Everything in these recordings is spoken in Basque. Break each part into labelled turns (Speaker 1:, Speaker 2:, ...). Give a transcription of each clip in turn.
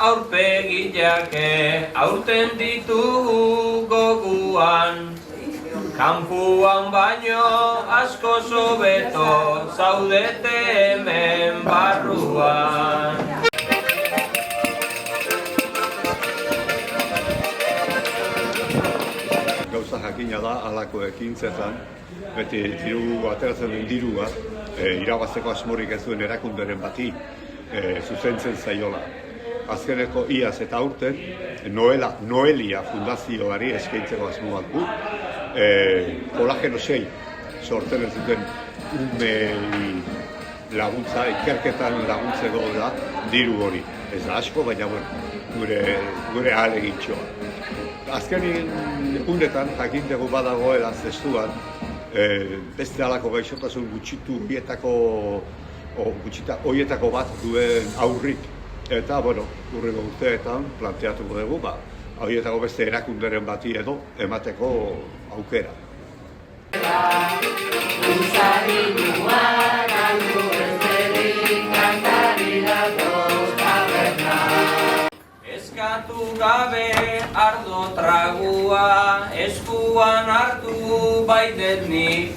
Speaker 1: Aurpegiak aurten ditugu goguan, kanpuan baino asko hobeto zaudete hemen barruan.
Speaker 2: Gauza jakina da halako ekintzetan, beti diru ateratzen den dirua irabazteko asmorik ez duen erakunderen bati zuzentzen zaiola. Azkeneko iaz eta aurten Noelia fundazioari eskaintzeko asmoak du. Kolageno 6 sortzen ez duten umei laguntza, ikerketan laguntzeko da diru hori. Ez da asko, baina gure ahalegintxoa. Azken unetan jakinteko badagoela zestuan beste halako gaixotasun horietako bat duen aurrik. Eta, hurrengo urteetan planteatuko dugu, horietako beste erakunderen bati edo emateko aukera.
Speaker 1: Eskatu gabe ardo tragua, eskuan hartu baitet nik.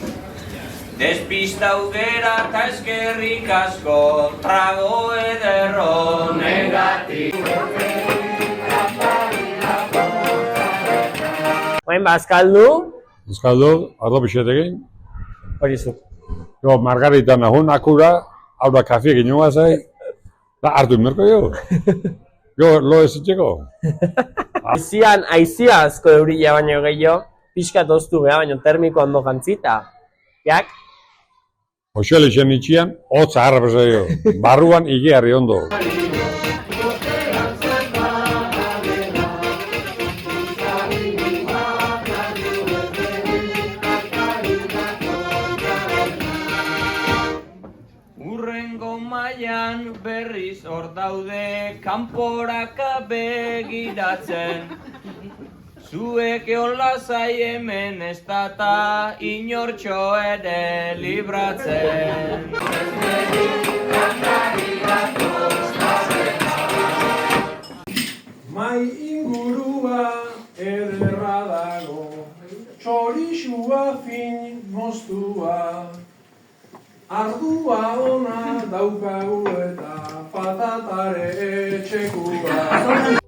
Speaker 1: Despistau gera eta eskerrik asko, trago ederro negatik.
Speaker 3: Oain bazkaldu?
Speaker 4: Bazkaldu, ardo pixetekin.
Speaker 3: Hori zu.
Speaker 4: Jo, margarita nahun akura, hau da kafiek inoa zai, da hartu inmerko jo. Jo, lo ez itxeko.
Speaker 3: Aizia asko eurila baino gehiago, pixkat oztu geha, baino termiko ondo jantzita. Jak?
Speaker 4: Oxelixen itxian, hotza harrapesa jo. Barruan igearri ondo.
Speaker 1: Urrengo mailan berriz hor daude kanporaka begiratzen. Zuek egon lasai hemen ez data inortxo ere libratzen.
Speaker 5: Mai ingurua ederra dago, txorixua fin moztua. Ardua ona daukagu eta patatare etxekua.